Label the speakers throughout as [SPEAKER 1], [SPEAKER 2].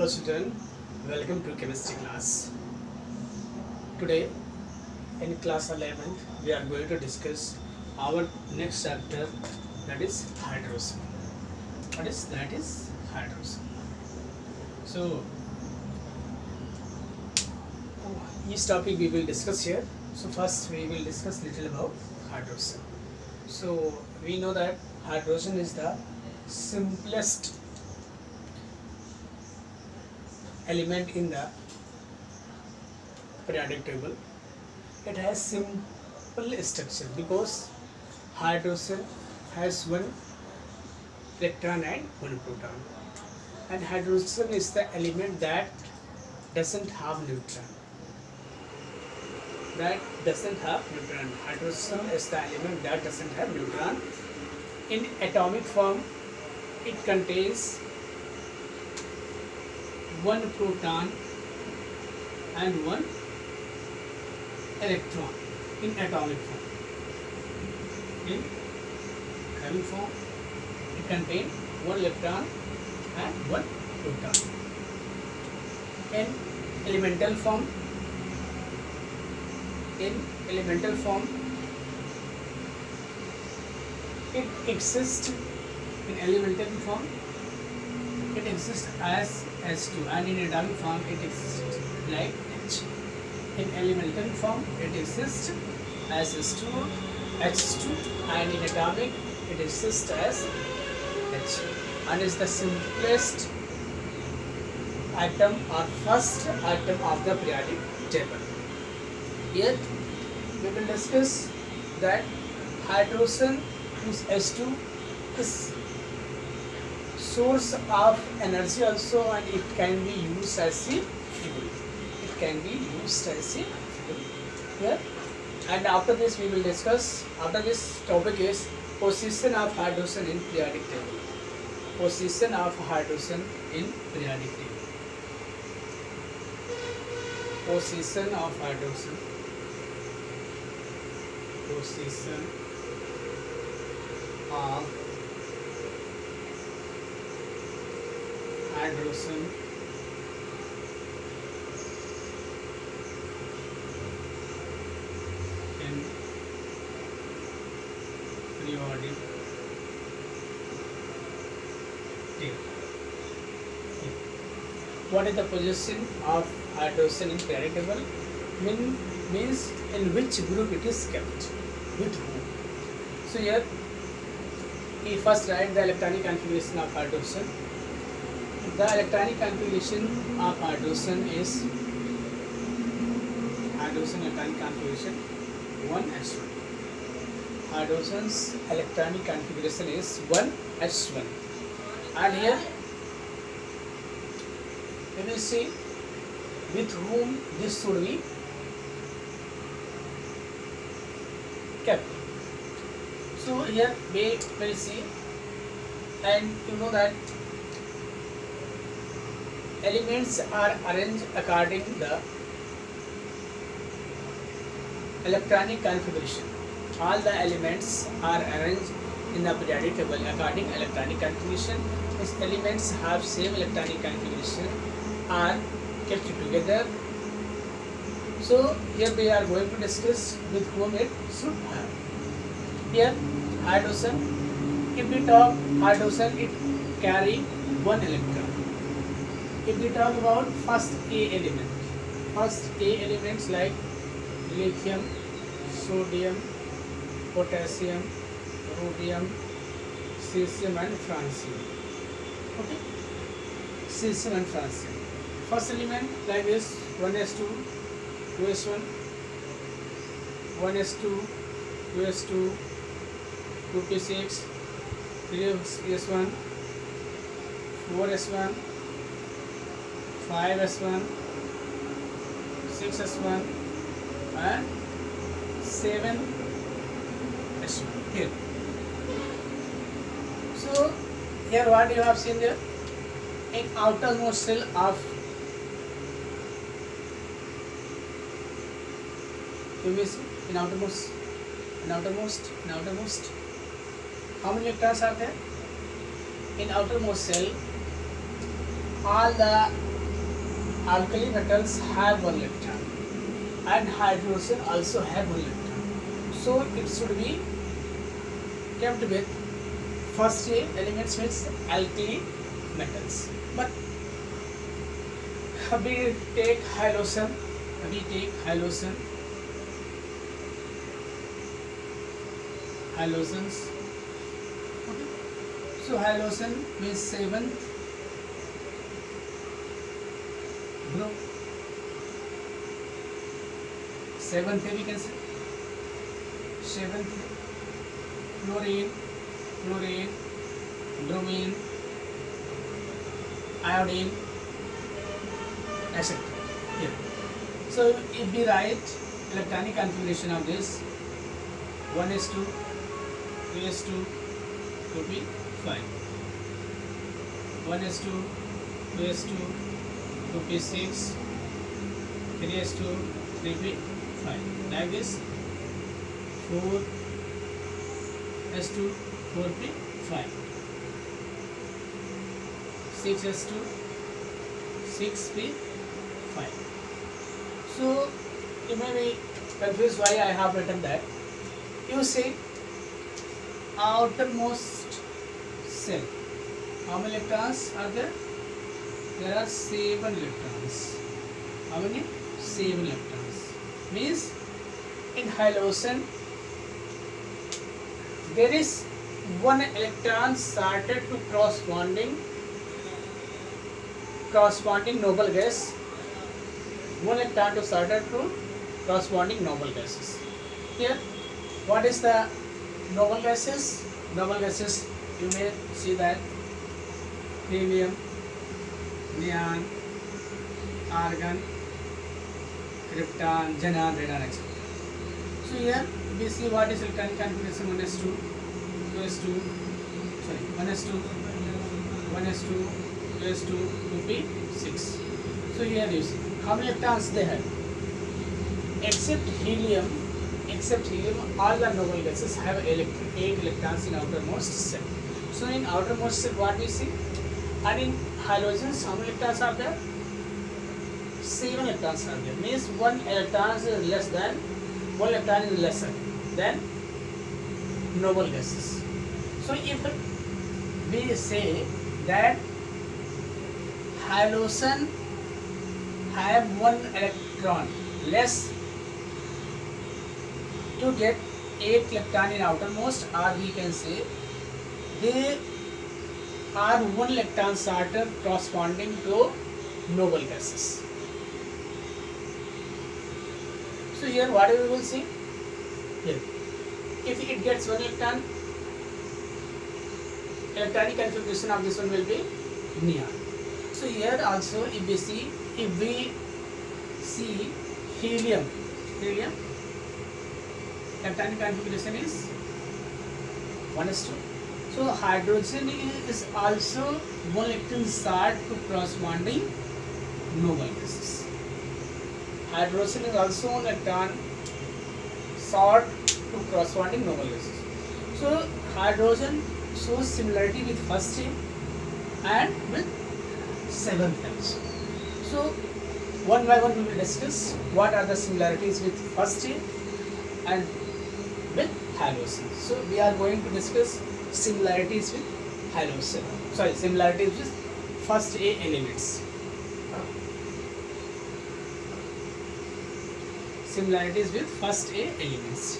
[SPEAKER 1] Hello student, welcome to chemistry class. Today in class 11th we are going to discuss our next chapter, that is hydrogen. That is hydrogen. So each topic we will discuss here. So first we will discuss little about hydrogen. So we know that hydrogen is the simplest element in the periodic table. It has simple structure because hydrogen has one electron and one proton, and hydrogen is the element that doesn't have neutron. Hydrogen is the element that doesn't have neutron. In atomic form, it contains one proton and one electron in atomic form. In chemical form, it contains one electron and one proton. In elemental form, it exists in elemental form. It exists as S2, and in atomic form it exists like H. In elemental form it exists as S2, H2, and in atomic it exists as H, and is the simplest atom or first atom of the periodic table. Here we will discuss that hydrogen is S2 is source of energy also, and it can be used as a fuel. Here, and after this we will discuss. After this topic is position of hydrogen in periodic table. Position of hydrogen in periodic table. Position of hydrogen. Position of hydrogen in periodic table. What is the position of hydrogen in periodic table? Means in which group it is kept, with whom. So here we first write the electronic configuration of hydrogen. The electronic configuration of hydrogen is electronic configuration 1s1. Hydrogen's electronic configuration is 1s1, and here we will see with whom this should be kept. So here we will see, and you know that elements are arranged according to the electronic configuration. All the elements are arranged in the periodic table according to electronic configuration. These elements have same electronic configuration, are kept together. So here we are going to discuss with whom it should have. Here hydrogen, if we talk hydrogen, it carry one electron. If we talk about first A elements like lithium, sodium, potassium, rhodium, cesium and francium. Okay, cesium and francium. First element like this: 1s2, 2s1, 1s2, 2s2, 2p6, 3s1, 4s1, 5s1, 6s1 and 7s1 here. So here what you have seen there, in outermost shell of in outermost how many electrons are there? In outermost shell, all the alkali metals have one electron and hydrogen also have one electron. So it should be kept with first elements means alkali metals. But we take halogen. Halogens. Okay. So halogen means seventh group. Seventh we can say. Seventh fluorine, bromine, iodine, etc. Here. So if we write electronic configuration of this 1s2, 2s2, 2p5, 1s2, 2s2, 2p6, 3s2, 3p5, like this, 4s2, 4p5, 6s2, 6p5. So you may be confused why I have written that. You see, outermost cell, how many electrons are there? There are 7 electrons. How many? 7 electrons. Means in halogen there is one electron started to corresponding noble gas. One electron to started to corresponding noble gases. Here, what is the noble gases? Noble gases, you may see that helium, neon, argon, krypton, xenon, radon, etc. So here we see what is electronic configuration 1s2, 2s2, 2s2, 2p6. So here you see how many electrons they have. Except helium, all the noble gases have 8 electrons in outermost cell. So in outermost cell, what we see, and in halogens, how many electrons are there? 7 electrons are there. Means 1 electron is lesser than noble gases. So if we say that halogen have 1 electron less to get 8 electron in outermost, or we can say they are 1 electron shorter corresponding to noble gases. So here what we will see? Here, if it gets 1 electron, electronic configuration of this one will be neon. So here also if we see helium, electronic configuration is 1s2. So hydrogen is also 1 electron short to corresponding noble gases. Hydrogen is also 1 electron short to corresponding noble gases. So hydrogen shows similarity with first chain and with 7th also. So one by one we will discuss what are the similarities with first chain and with halogen. So we are going to discuss similarities with halogen. Similarities with first A elements. Similarities with first A elements.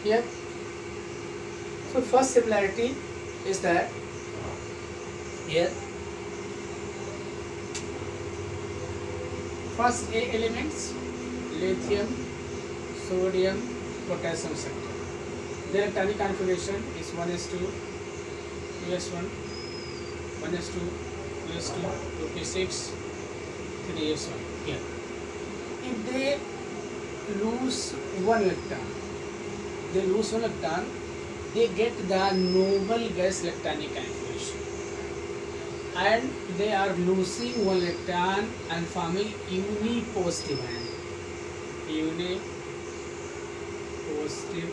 [SPEAKER 1] Here, so first similarity is that here first A elements, lithium, sodium, potassium, etc. Their electronic configuration is 1s2, 2s1, 1s2, 2s2, 2p6, 3s1. Here, if they lose 1 electron, they get the noble gas electronic configuration, and they are losing 1 electron and forming unipositive ion. Unipositive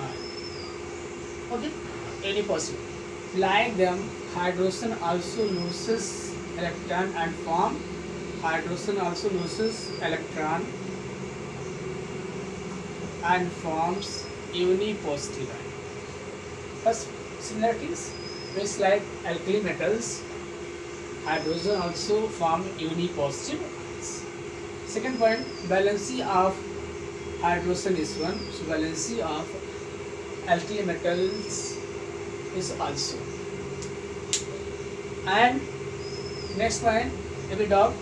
[SPEAKER 1] ion. Okay. any positive. Like them, hydrogen also loses electron and form. Hydrogen also loses electron and forms unipositive ion. First similarities, which like alkali metals, hydrogen also form unipositive ions. Second point, valency of hydrogen is 1, so valency of alkali metals is also. And next point, if we talk,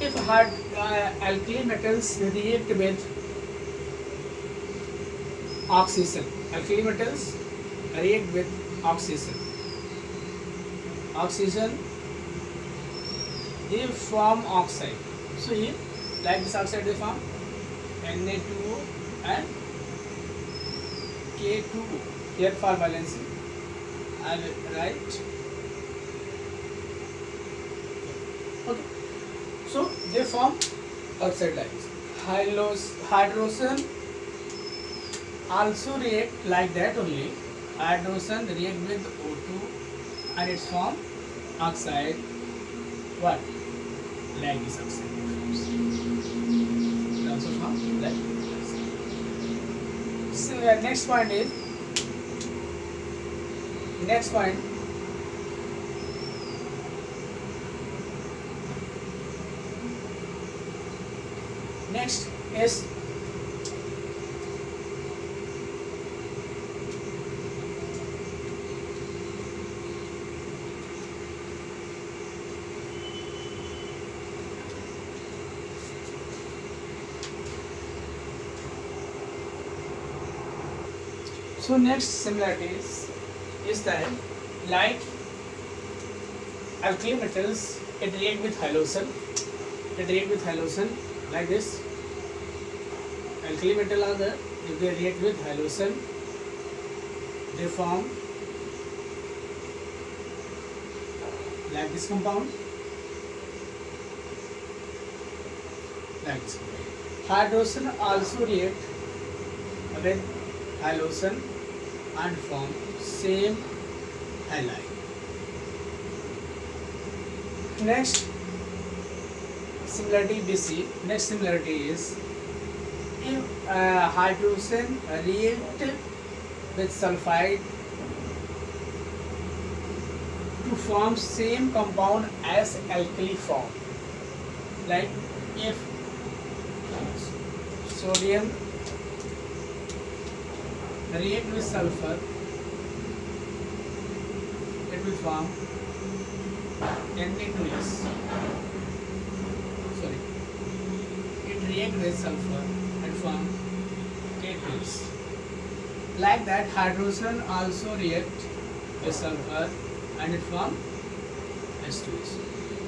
[SPEAKER 1] if alkali metals react with oxygen, alkali metals react with oxygen. Oxygen, they form oxide. So here, like this oxide they form Na2O and K2O. Here for valency, I will write. Okay. So they form oxide lines. Hydrogen also react like that only. Hydrogen react with O2 and its form oxide. What? Like this oxide. It also form like this. So next point is next is so next similarities is that like alkali metals, it react with halogen. Like this. Alkali metal are there. If they react with halogen, they form like this compound. Like this compound. Hydrogen also react with halogen and form same halide. Next similarity we see. Next similarity is if hydrogen react with sulfide to form same compound as alkali form. Like if sodium react with sulfur, it will form Na2S. Sorry, it react with sulfur and form K2S. Like that, hydrogen also react with sulfur and it form H2S.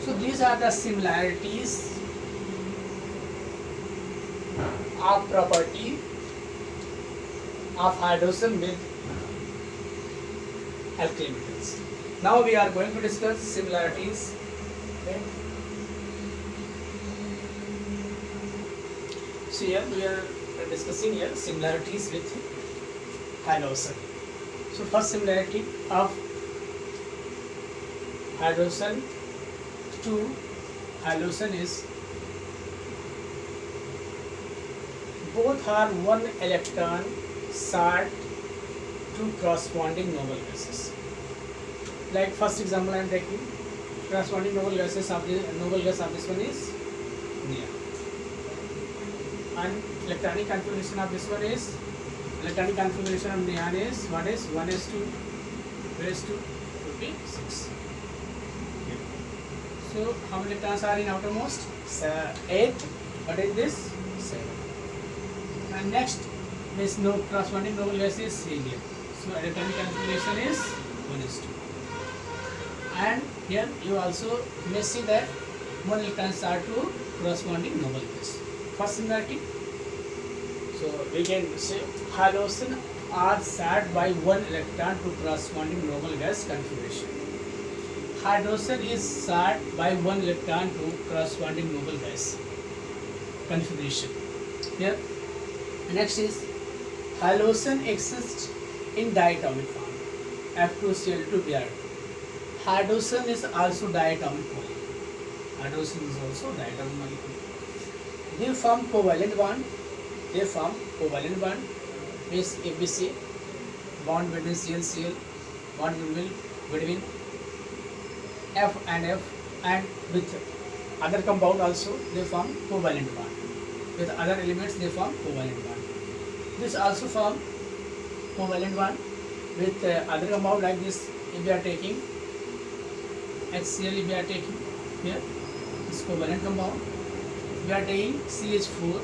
[SPEAKER 1] So these are the similarities of property of hydrogen with alkali metals. Now we are going to discuss similarities. Okay. So here we are discussing here similarities with halogen. So first similarity of hydrogen to halogen is both are one electron shared to corresponding noble gases. Like first example I am taking, corresponding noble gases of the noble gas of this one is near, and electronic configuration of this one is neon is what is 1s2 raised to 56. So how many electrons are in outermost? 8, but in this 7. And next this no corresponding noble gas is helium. So electronic configuration is 1s2. And here you also may see that one electrons are to corresponding noble gas. First similarity. So we can say halogen are shared by one electron to corresponding noble gas configuration. Hydrogen is shared by one electron to corresponding noble gas configuration. Here, next is halogen exists in diatomic form. F2Cl2 Br. Hydrogen is also diatomic molecule. Hydrogen is also diatomic molecule. They form covalent bond. Means ABC bond between Cl, bond between F and with other compound also they form covalent bond. With other elements they form covalent bond. This also form covalent bond with other compound like this. If we are taking HCl, if we are taking here this covalent compound, we are taking CH4,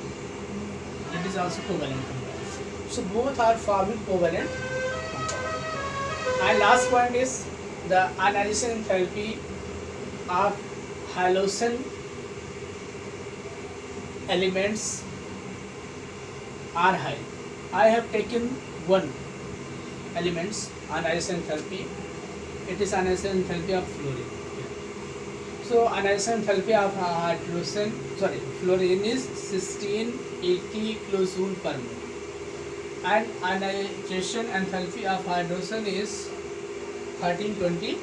[SPEAKER 1] it is also covalent compound. So both are forming covalent compound. And last point is the ionization enthalpy of halogen elements are high. I have taken one elements ionization enthalpy. It is ionization enthalpy of fluorine. So ionization enthalpy of fluorine is 1680 kilojoule per mole, and ionization enthalpy of hydrogen is 1320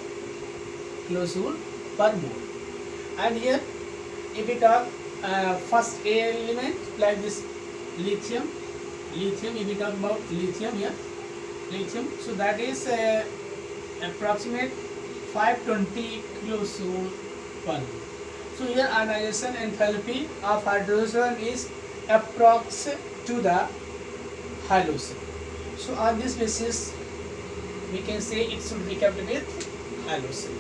[SPEAKER 1] kilojoule per mole. And here, if we talk first A element like this lithium. If we talk about lithium here, so that is approximate 520 kilojoule per mole. So here ionization enthalpy of hydrogen is approx to the halogen. So on this basis we can say it should be kept with halogen.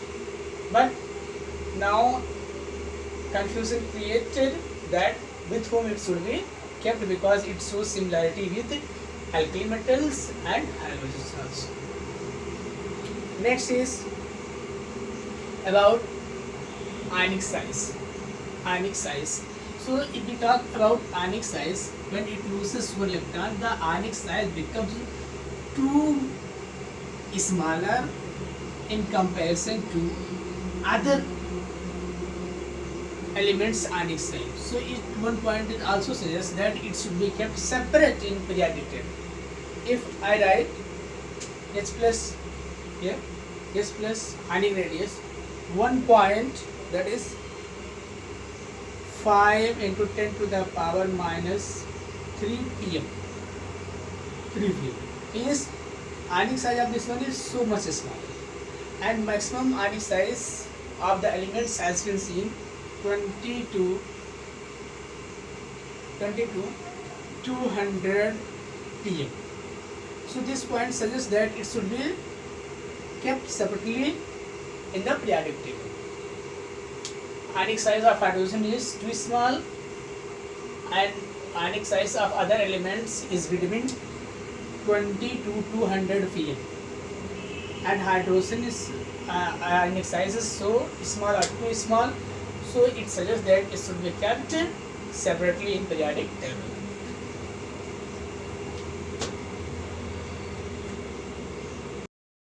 [SPEAKER 1] But now confusion created that with whom it should be kept, because it shows similarity with alkali metals and halogens also. Next is about ionic size. So if we talk about ionic size, when it loses one electron, the ionic size becomes too smaller in comparison to other elements ionic size. So at one point it also suggests that it should be kept separate in periodic table. If I write H plus here, H plus ionic radius 1 point, that is 5 into 10 to the power minus 3 pm. 3 pm is ionic size of this one is so much small, and maximum ionic size of the elements has been seen 20 to 200 pm. So this point suggests that it should be kept separately in the periodic table. Ionic size of hydrogen is too small, and ionic size of other elements is between 20 to 200 pm, and hydrogen is ionic size is so small or too small, so it suggests that it should be kept separately in periodic table.